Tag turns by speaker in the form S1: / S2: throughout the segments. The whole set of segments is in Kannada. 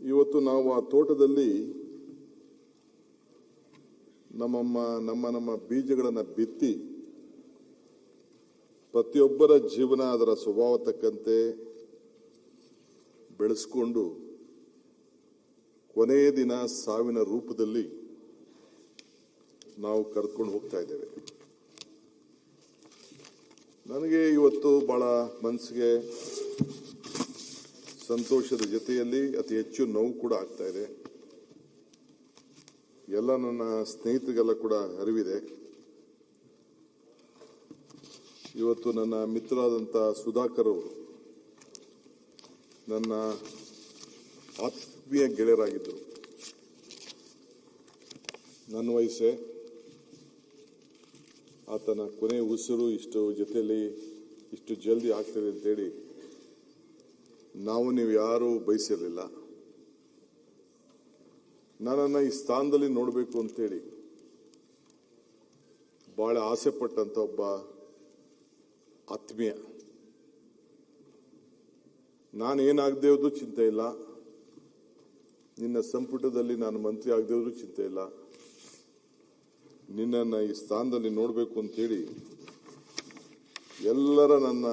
S1: ಇವತ್ತು ನಾವು ಆ ತೋಟದಲ್ಲಿ ನಮ್ಮ ಬೀಜಗಳನ್ನು ಬಿತ್ತಿ ಪ್ರತಿಯೊಬ್ಬರ ಜೀವನ ಅದರ ಸ್ವಭಾವ ತಕ್ಕಂತೆ ಬೆಳೆಸಿಕೊಂಡು ಕೊನೆಯ ದಿನ ಸಾವಿನ ರೂಪದಲ್ಲಿ ನಾವು ಕರೆದುಕೊಂಡು ಹೋಗ್ತಾ ಇದ್ದೇವೆ. ನನಗೆ ಇವತ್ತು ಬಹಳ ಮನಸ್ಸಿಗೆ ಸಂತೋಷದ ಜೊತೆಯಲ್ಲಿ ಅತಿ ಹೆಚ್ಚು ನೋವು ಕೂಡ ಆಗ್ತಾ ಇದೆ. ಎಲ್ಲ ನನ್ನ ಸ್ನೇಹಿತರಿಗೆಲ್ಲ ಕೂಡ ಅರಿವಿದೆ. ಇವತ್ತು ನನ್ನ ಮಿತ್ರರಾದಂಥ ಸುಧಾಕರ್ ಅವರು ನನ್ನ ಆತ್ಮೀಯ ಗೆಳೆಯರಾಗಿದ್ದರು. ನನ್ನ ವಯಸ್ಸೇ, ಆತನ ಕೊನೆ ಉಸಿರು ಇಷ್ಟು ಜೊತೆಯಲ್ಲಿ ಇಷ್ಟು ಜಲ್ದಿ ಆಗ್ತದೆ ಅಂತೇಳಿ ನೀವು ಯಾರೂ ಬಯಸಿರಲಿಲ್ಲ. ನನ್ನನ್ನು ಈ ಸ್ಥಾನದಲ್ಲಿ ನೋಡಬೇಕು ಅಂತೇಳಿ ಬಹಳ ಆಸೆ ಪಟ್ಟಂತ ಒಬ್ಬ ಆತ್ಮೀಯ. ನಾನೇನಾಗದೇ ಇರೋದು ಚಿಂತೆ ಇಲ್ಲ, ನಿನ್ನ ಸಂಪುಟದಲ್ಲಿ ನಾನು ಮಂತ್ರಿ ಆಗದೇ ಇರೋದು ಚಿಂತೆ ಇಲ್ಲ, ನಿನ್ನನ್ನು ಈ ಸ್ಥಾನದಲ್ಲಿ ನೋಡಬೇಕು ಅಂತೇಳಿ ಎಲ್ಲರ ನನ್ನ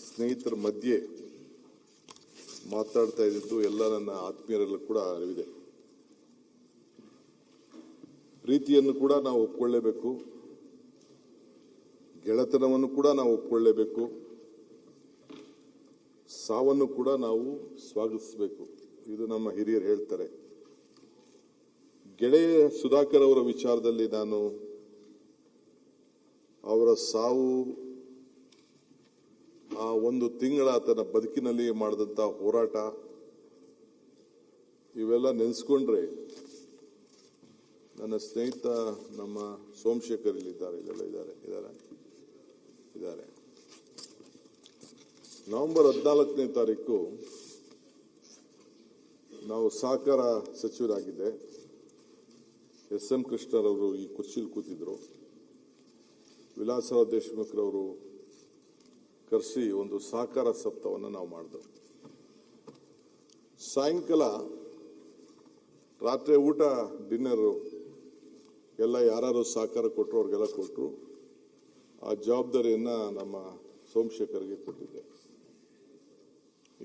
S1: ಸ್ನೇಹಿತರ ಮಧ್ಯೆ ಮಾತಾಡ್ತಾ ಇದ್ದಿದ್ದು ಎಲ್ಲ ನನ್ನ ಆತ್ಮೀಯರೆಲ್ಲ ಕೂಡ ಅರಿವಿದೆ. ಪ್ರೀತಿಯನ್ನು ಕೂಡ ನಾವು ಒಪ್ಕೊಳ್ಳೇಬೇಕು, ಗೆಳೆತನವನ್ನು ಕೂಡ ನಾವು ಒಪ್ಕೊಳ್ಳೇಬೇಕು, ಸಾವನ್ನು ಕೂಡ ನಾವು ಸ್ವಾಗತಿಸಬೇಕು. ಇದು ನಮ್ಮ ಹಿರಿಯರು ಹೇಳ್ತಾರೆ. ಗೆಳೆಯ ಸುಧಾಕರ್ ಅವರ ವಿಚಾರದಲ್ಲಿ ನಾನು ಅವರ ಸಾವು, ಆ ಒಂದು ತಿಂಗಳ ಆತನ ಬದುಕಿನಲ್ಲಿ ಮಾಡಿದಂಥ ಹೋರಾಟ, ಇವೆಲ್ಲ ನೆನೆಸ್ಕೊಂಡ್ರೆ ನನ್ನ ಸ್ನೇಹಿತ ನಮ್ಮ ಸೋಮಶೇಖರ್ ಇಲ್ಲಿದ್ದಾರೆ, ಇದ್ದಾರೆ. ನವೆಂಬರ್ 14ನೇ ತಾರೀಕು ನಾವು ಸಹಕಾರ ಸಚಿವರಾಗಿದ್ದೆ. ಎಸ್.ಎಂ. ಕೃಷ್ಣರವರು ಈ ಕುರ್ಚಿಲಿ ಕೂತಿದ್ರು. ವಿಲಾಸರಾವ್ ದೇಶಮುಖ್ರವರು ಕರೆಸಿ ಒಂದು ಸಹಕಾರ ಸಪ್ತಾಹವನ್ನು ನಾವು ಮಾಡಿದೆವು. ಸಾಯಂಕಾಲ ರಾತ್ರಿ ಊಟ ಡಿನ್ನರು ಎಲ್ಲ ಯಾರು ಸಹಕಾರ ಕೊಟ್ಟರು ಅವ್ರಿಗೆಲ್ಲ ಕೊಟ್ಟರು. ಆ ಜವಾಬ್ದಾರಿಯನ್ನು ನಮ್ಮ ಸೋಮಶೇಖರ್ಗೆ ಕೊಟ್ಟಿದ್ದೆ.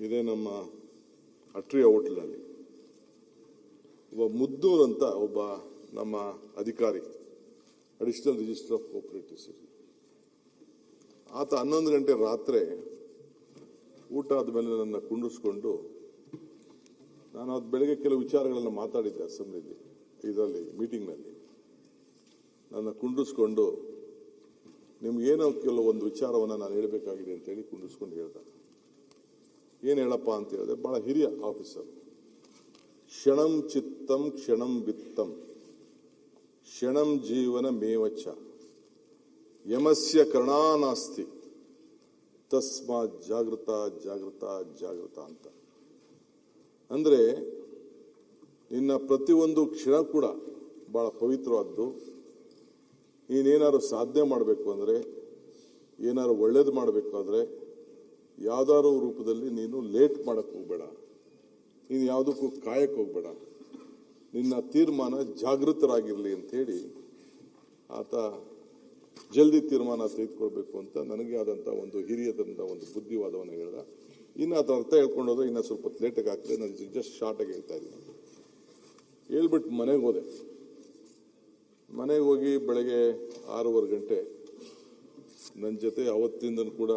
S1: ಇದೇ ನಮ್ಮ ಅಟ್ರಿಯ ಹೋಟೆಲ್ನಲ್ಲಿ ಒಬ್ಬ ಮುದ್ದೂರ್ ಅಂತ ಒಬ್ಬ ನಮ್ಮ ಅಧಿಕಾರಿ, ಅಡಿಷನಲ್ ರಿಜಿಸ್ಟರ್ ಆಫ್ ಕೋಆಪರೇಟಿವ್ಸ್, ಆತ 11 ಗಂಟೆ ರಾತ್ರಿ ಊಟ ಆದಮೇಲೆ ನನ್ನ ಕುಂಡಿಸ್ಕೊಂಡು, ನಾನು ಅದು ಬೆಳಗ್ಗೆ ಕೆಲವು ವಿಚಾರಗಳನ್ನು ಮಾತಾಡಿದ್ದೆ ಅಸೆಂಬ್ಲಿಯಲ್ಲಿ, ಇದರಲ್ಲಿ ಮೀಟಿಂಗ್ನಲ್ಲಿ, ನನ್ನ ಕುಂಡಿಸ್ಕೊಂಡು ನಿಮ್ಗೇನೋ ಕೆಲವೊಂದು ವಿಚಾರವನ್ನು ನಾನು ಹೇಳಬೇಕಾಗಿದೆ ಅಂತೇಳಿ ಕುಂಡಿಸ್ಕೊಂಡು ಹೇಳ್ದ. ಏನು ಹೇಳಪ್ಪ ಅಂತ ಹೇಳಿದೆ. ಬಹಳ ಹಿರಿಯ ಆಫೀಸರ್. ಕ್ಷಣಂ ಚಿತ್ತಂ ಕ್ಷಣಂ ವಿತ್ತಂ ಕ್ಷಣಂ ಜೀವನ ಮೇವಚ್ಚ ಯಮಸ್ಯ ಕರ್ಣಾನಾಸ್ತಿ ತಸ್ಮಾತ್ ಜಾಗೃತ ಜಾಗೃತ ಜಾಗೃತ ಅಂತ. ಅಂದ್ರೆ ನಿನ್ನ ಪ್ರತಿಯೊಂದು ಕ್ಷಣ ಕೂಡ ಬಹಳ ಪವಿತ್ರವಾದ್ದು. ನೀನೇನಾದ್ರು ಸಾಧನೆ ಮಾಡಬೇಕು ಅಂದರೆ, ಏನಾದ್ರು ಒಳ್ಳೇದು ಮಾಡಬೇಕು ಆದರೆ ಯಾವ್ದಾದ್ರು ರೂಪದಲ್ಲಿ ನೀನು ಲೇಟ್ ಮಾಡಕ್ಕೆ ಹೋಗ್ಬೇಡ, ನೀನು ಯಾವುದಕ್ಕೂ ಕಾಯಕ್ಕೆ ಹೋಗ್ಬೇಡ, ನಿನ್ನ ತೀರ್ಮಾನ ಜಾಗೃತರಾಗಿರಲಿ ಅಂಥೇಳಿ ಆತ ಜಲ್ದಿ ತೀರ್ಮಾನ ತೆಗೆದುಕೊಳ್ಬೇಕು ಅಂತ ನನಗೆ ಆದಂಥ ಒಂದು ಹಿರಿಯದಂಥ ಒಂದು ಬುದ್ಧಿವಾದವನ್ನು ಹೇಳ್ದ. ಇನ್ನು ಅದರ ಅರ್ಥ ಹೇಳ್ಕೊಂಡೋದ್ರೆ ಇನ್ನೂ ಸ್ವಲ್ಪ ಲೇಟಾಗಿ ಆಗ್ತದೆ. ನಾನು ಜಸ್ಟ್ ಶಾರ್ಟಾಗಿ ಹೇಳ್ತಾ ಇದ್ದೀನಿ. ಹೇಳ್ಬಿಟ್ಟು ಮನೆಗೆ ಹೋದೆ. ಮನೆಗೆ ಹೋಗಿ ಬೆಳಗ್ಗೆ 6:15 ಗಂಟೆ ನನ್ನ ಜೊತೆ ಅವತ್ತಿಂದ ಕೂಡ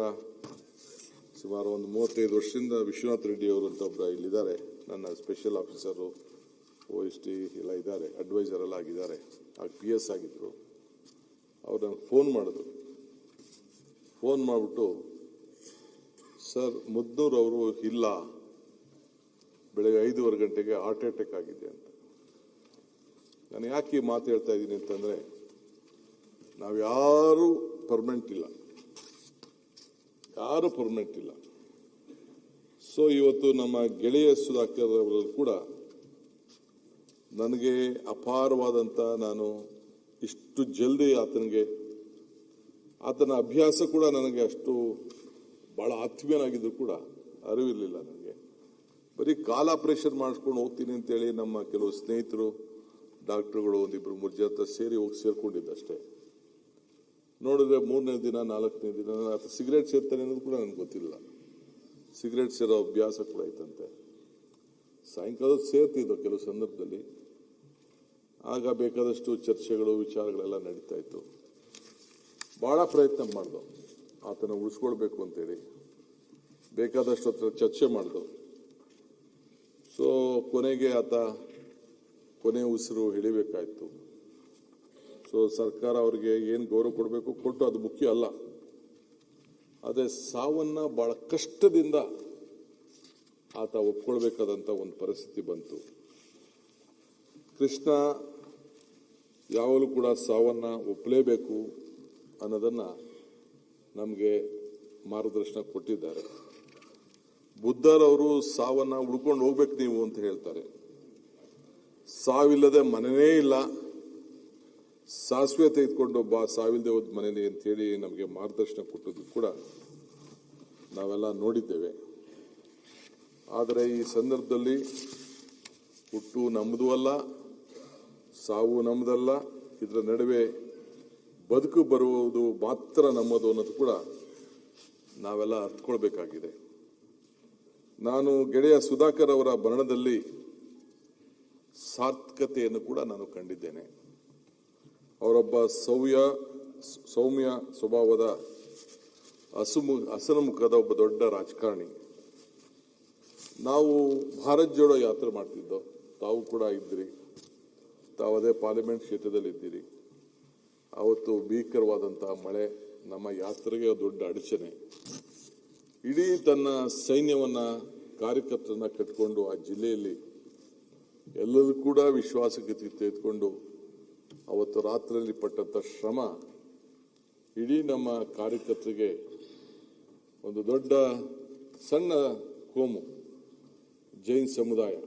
S1: ಸುಮಾರು ಒಂದು 35 ವರ್ಷದಿಂದ ವಿಶ್ವನಾಥ್ ರೆಡ್ಡಿ ಅವರು ಅಂತ ಒಬ್ಬರು ಇಲ್ಲಿದ್ದಾರೆ, ನನ್ನ ಸ್ಪೆಷಲ್ ಆಫೀಸರು, OST ಎಲ್ಲ ಇದ್ದಾರೆ, ಅಡ್ವೈಸರ್ ಎಲ್ಲ ಆಗಿದ್ದಾರೆ, ಆಗ PS ಆಗಿದ್ರು. ಅವ್ರು ನನಗೆ ಫೋನ್ ಮಾಡಿದ್ರು. ಫೋನ್ ಮಾಡಿಬಿಟ್ಟು, ಸರ್ ಮುದ್ನೂರ್ ಅವರು ಇಲ್ಲ, ಬೆಳಗ್ಗೆ 5:15 ಗಂಟೆಗೆ ಹಾರ್ಟ್ ಅಟ್ಯಾಕ್ ಆಗಿದೆ ಅಂತ. ನಾನು ಯಾಕೆ ಈ ಮಾತು ಹೇಳ್ತಾ ಇದ್ದೀನಿ ಅಂತಂದರೆ, ನಾವ್ಯಾರೂ ಪರ್ಮನೆಂಟ್ ಇಲ್ಲ, ಯಾರು ಪರ್ಮನೆಂಟ್ ಇಲ್ಲ. ಸೊ ಇವತ್ತು ನಮ್ಮ ಗೆಳೆಯ ಸುಧಾಕರ್ ಅವರು ಕೂಡ ನನಗೆ ಅಪಾರವಾದಂಥ, ನಾನು ಇಷ್ಟು ಜಲ್ದಿ ಆತನ ಅಭ್ಯಾಸ ಕೂಡ ನನಗೆ ಅಷ್ಟು ಬಹಳ ಆತ್ಮೀಯನಾಗಿದ್ದು ಕೂಡ ಅರಿವಿರಲಿಲ್ಲ ನನಗೆ. ಬರೀ ಕಾಲ್ ಆಪರೇಷನ್ ಮಾಡಿಸ್ಕೊಂಡು ಹೋಗ್ತೀನಿ ಅಂತೇಳಿ ನಮ್ಮ ಕೆಲವು ಸ್ನೇಹಿತರು ಡಾಕ್ಟರ್ಗಳು ಒಂದಿಬ್ರು ಮೂರು ಜನ ಸೇರಿ ಹೋಗಿ ಸೇರ್ಕೊಂಡಿದ್ದಷ್ಟೇ. ನೋಡಿದ್ರೆ 3ನೇ ದಿನ 4ನೇ ದಿನ ಅಥವಾ ಸಿಗರೇಟ್ ಸೇರ್ತಾನೆ ಅನ್ನೋದು ಕೂಡ ನನಗೆ ಗೊತ್ತಿಲ್ಲ. ಸಿಗರೇಟ್ ಸೇರೋ ಅಭ್ಯಾಸ ಕೂಡ ಐತಂತೆ. ಸಾಯಂಕಾಲ ಸೇರ್ತಿದ್ದವು ಕೆಲವು ಸಂದರ್ಭದಲ್ಲಿ. ಆಗ ಬೇಕಾದಷ್ಟು ಚರ್ಚೆಗಳು ವಿಚಾರಗಳೆಲ್ಲ ನಡೀತಾ ಇತ್ತು. ಬಹಳ ಪ್ರಯತ್ನ ಮಾಡ್ದು ಆತನ ಉಳಿಸ್ಕೊಳ್ಬೇಕು ಅಂತೇಳಿ, ಬೇಕಾದಷ್ಟು ಹತ್ರ ಚರ್ಚೆ ಮಾಡ್ದು. ಸೊ ಕೊನೆಗೆ ಆತ ಕೊನೆ ಉಸಿರು ಹಿಡಿಬೇಕಾಯ್ತು. ಸೊ ಸರ್ಕಾರ ಅವ್ರಿಗೆ ಏನು ಗೌರವ ಕೊಡಬೇಕು ಕೊಟ್ಟು, ಅದು ಮುಖ್ಯ ಅಲ್ಲ. ಅದೇ ಸಾವನ್ನ ಬಹಳ ಕಷ್ಟದಿಂದ ಆತ ಒಪ್ಕೊಳ್ಬೇಕಾದಂತ ಒಂದು ಪರಿಸ್ಥಿತಿ ಬಂತು. ಕೃಷ್ಣ ಯಾವಾಗಲೂ ಕೂಡ ಸಾವನ್ನ ಒಪ್ಪಲೇಬೇಕು ಅನ್ನೋದನ್ನ ನಮಗೆ ಮಾರ್ಗದರ್ಶನ ಕೊಟ್ಟಿದ್ದಾರೆ. ಬುದ್ಧರವರು ಸಾವನ್ನ ಉಳ್ಕೊಂಡು ಹೋಗ್ಬೇಕು ನೀವು ಅಂತ ಹೇಳ್ತಾರೆ. ಸಾವಿಲ್ಲದೆ ಮನೆಯೇ ಇಲ್ಲ, ಸಾಸಿವೆ ತೆಗೆದುಕೊಂಡು ಬಾ ಸಾವಿಲ್ಲದೆ ಹೋದ ಮನೆಯಲ್ಲಿ ಅಂತ ಹೇಳಿ ನಮಗೆ ಮಾರ್ಗದರ್ಶನ ಕೊಟ್ಟದ್ದು ಕೂಡ ನಾವೆಲ್ಲ ನೋಡಿದ್ದೇವೆ. ಆದರೆ ಈ ಸಂದರ್ಭದಲ್ಲಿ ಹುಟ್ಟು ನಮ್ಮದು ಅಲ್ಲ, ಸಾವು ನಮ್ಮದಲ್ಲ, ಇದರ ನಡುವೆ ಬದುಕು ಬರುವುದು ಮಾತ್ರ ನಮ್ಮದು ಅನ್ನೋದು ಕೂಡ ನಾವೆಲ್ಲ ಅರ್ಥಕೊಳ್ಬೇಕಾಗಿದೆ. ನಾನು ಗೆಳೆಯ ಸುಧಾಕರ್ ಅವರ ಮರಣದಲ್ಲಿ ಸಾರ್ಥಕತೆಯನ್ನು ಕೂಡ ನಾನು ಕಂಡಿದ್ದೇನೆ. ಅವರೊಬ್ಬ ಸೌಮ್ಯ ಸ್ವಭಾವದ ಹಸನ್ಮುಖದ ಒಬ್ಬ ದೊಡ್ಡ ರಾಜಕಾರಣಿ. ನಾವು ಭಾರತ್ ಜೋಡೋ ಯಾತ್ರೆ ಮಾಡ್ತಿದ್ದೋ, ತಾವು ಕೂಡ ಇದ್ದೀರಿ, ತಾವದೇ ಪಾರ್ಲಿಮೆಂಟ್ ಕ್ಷೇತ್ರದಲ್ಲಿ ಇದ್ದೀರಿ. ಅವತ್ತು ಭೀಕರವಾದಂತಹ ಮಳೆ ನಮ್ಮ ಯಾತ್ರೆಗೆ ದೊಡ್ಡ ಅಡಚಣೆ. ಇಡೀ ತನ್ನ ಸೈನ್ಯವನ್ನ ಕಾರ್ಯಕರ್ತರನ್ನ ಕಟ್ಕೊಂಡು ಆ ಜಿಲ್ಲೆಯಲ್ಲಿ ಎಲ್ಲರೂ ಕೂಡ ವಿಶ್ವಾಸಕ್ಕೆ ತೆಗೆದುಕೊಂಡು ಅವತ್ತು ರಾತ್ರಿಯಲ್ಲಿ ಪಟ್ಟಂತ ಶ್ರಮ ಇಡೀ ನಮ್ಮ ಕಾರ್ಯಕರ್ತರಿಗೆ ಒಂದು ದೊಡ್ಡ ಸಣ್ಣ ಕೋಮು ಜೈನ್ ಸಮುದಾಯ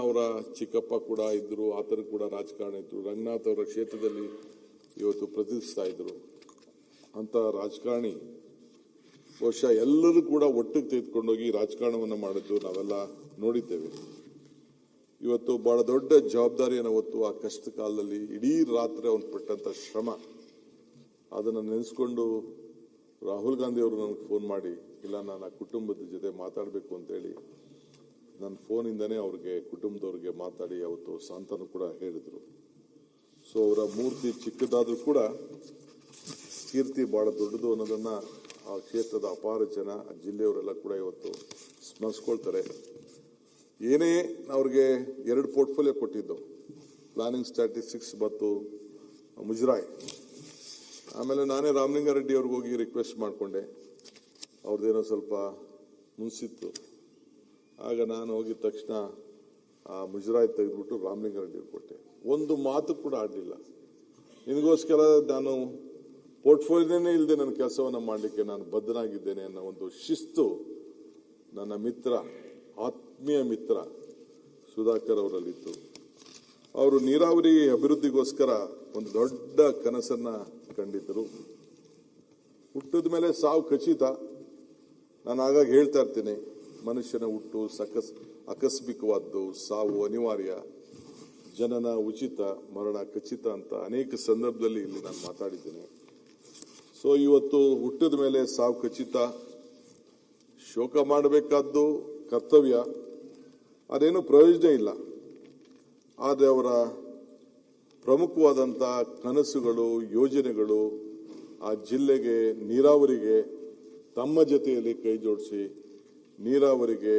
S1: ಅವರ ಚಿಕ್ಕಪ್ಪ ಕೂಡ ಇದ್ರು, ಆತನು ಕೂಡ ರಾಜಕಾರಣ ಇದ್ರು, ರಂಗನಾಥ್ ಅವರ ಕ್ಷೇತ್ರದಲ್ಲಿ ಇವತ್ತು ಪ್ರತಿಷ್ಠಿಸ್ತಾ ಇದ್ರು. ಅಂತ ರಾಜಕಾರಣಿ ಬಹುಶಃ ಎಲ್ಲರೂ ಕೂಡ ಒಟ್ಟಿಗೆ ತೆಗೆದುಕೊಂಡೋಗಿ ರಾಜಕಾರಣವನ್ನು ಮಾಡಿದ್ದು ನಾವೆಲ್ಲ ನೋಡಿದ್ದೇವೆ. ಇವತ್ತು ಬಹಳ ದೊಡ್ಡ ಜವಾಬ್ದಾರಿಯನ್ನು ಹೊತ್ತು ಆ ಕಷ್ಟ ಕಾಲದಲ್ಲಿ ಇಡೀ ರಾತ್ರಿ ಅವನು ಪಟ್ಟಂತ ಶ್ರಮ ಅದನ್ನು ನೆನೆಸ್ಕೊಂಡು ರಾಹುಲ್ ಗಾಂಧಿ ಅವರು ನನಗೆ ಫೋನ್ ಮಾಡಿ, ಇಲ್ಲ ನಾನು ಆ ಕುಟುಂಬದ ಜೊತೆ ಮಾತಾಡಬೇಕು ಅಂತೇಳಿ ನನ್ನ ಫೋನಿಂದನೇ ಅವ್ರಿಗೆ ಕುಟುಂಬದವ್ರಿಗೆ ಮಾತಾಡಿ ಅವತ್ತು ಸಾಂತ್ವನ ಕೂಡ ಹೇಳಿದ್ರು. ಸೊ ಅವರ ಮೂರ್ತಿ ಚಿಕ್ಕದಾದ್ರೂ ಕೂಡ ಕೀರ್ತಿ ಬಹಳ ದೊಡ್ಡದು ಅನ್ನೋದನ್ನ ಆ ಕ್ಷೇತ್ರದ ಅಪಾರ ಜನ, ಆ ಜಿಲ್ಲೆಯವರೆಲ್ಲ ಕೂಡ ಇವತ್ತು ಸ್ಮರಿಸ್ಕೊಳ್ತಾರೆ. ಏನೇ ಅವ್ರಿಗೆ 2 ಪೋರ್ಟ್ಫೋಲಿಯೋ ಕೊಟ್ಟಿದ್ದು, ಪ್ಲಾನಿಂಗ್ ಸ್ಟ್ಯಾಟಿಸ್ಟಿಕ್ಸ್ ಮತ್ತು ಮುಜರಾಯಿ. ಆಮೇಲೆ ನಾನೇ ರಾಮಲಿಂಗಾರೆಡ್ಡಿ ಅವ್ರಿಗೆ ಹೋಗಿ ರಿಕ್ವೆಸ್ಟ್ ಮಾಡಿಕೊಂಡೆ, ಅವ್ರದ್ದೇನೋ ಸ್ವಲ್ಪ ಮುನ್ಸಿತ್ತು. ಆಗ ನಾನು ಹೋಗಿದ ತಕ್ಷಣ ಆ ಮುಜರಾಯಿ ತೆಗೆದ್ಬಿಟ್ಟು ರಾಮಲಿಂಗಾರೆಡ್ಡಿ ಅವ್ರಿಗೆ ಕೊಟ್ಟೆ. ಒಂದು ಮಾತು ಕೂಡ ಆಡಲಿಲ್ಲ. ನಿನಗೋಸ್ಕರ ನಾನು ಪೋರ್ಟ್ಫೋಲಿಯೋನೇ ಇಲ್ಲದೆ ನನ್ನ ಕೆಲಸವನ್ನು ಮಾಡಲಿಕ್ಕೆ ನಾನು ಬದ್ಧನಾಗಿದ್ದೇನೆ ಅನ್ನೋ ಒಂದು ಶಿಸ್ತು ನನ್ನ ಮಿತ್ರ, ಆತ್ಮೀಯ ಮಿತ್ರ ಸುಧಾಕರ್ ಅವರಲ್ಲಿತ್ತು. ಅವರು ನೀರಾವರಿ ಅಭಿವೃದ್ಧಿಗೋಸ್ಕರ ಒಂದು ದೊಡ್ಡ ಕನಸನ್ನ ಕಂಡಿದ್ದರು. ಹುಟ್ಟಿದ ಮೇಲೆ ಸಾವು ಖಚಿತ. ನಾನು ಆಗಾಗ ಹೇಳ್ತಾ ಇರ್ತೀನಿ, ಮನುಷ್ಯನ ಹುಟ್ಟು ಆಕಸ್ಮಿಕವಾದ್ದು, ಸಾವು ಅನಿವಾರ್ಯ, ಜನನ ಉಚಿತ, ಮರಣ ಖಚಿತ ಅಂತ ಅನೇಕ ಸಂದರ್ಭದಲ್ಲಿ ಇಲ್ಲಿ ನಾನು ಮಾತಾಡಿದ್ದೇನೆ. ಸೊ ಇವತ್ತು ಹುಟ್ಟಿದ ಮೇಲೆ ಸಾವು ಖಚಿತ, ಶೋಕ ಮಾಡಬೇಕಾದ್ದು ಕರ್ತವ್ಯ, ಅದೇನು ಪ್ರಯೋಜನ ಇಲ್ಲ. ಆದರೆ ಅವರ ಪ್ರಮುಖವಾದಂಥ ಕನಸುಗಳು, ಯೋಜನೆಗಳು ಆ ಜಿಲ್ಲೆಗೆ, ನೀರಾವರಿಗೆ ತಮ್ಮ ಜೊತೆಯಲ್ಲಿ ಕೈ ಜೋಡಿಸಿ ನೀರಾವರಿಗೆ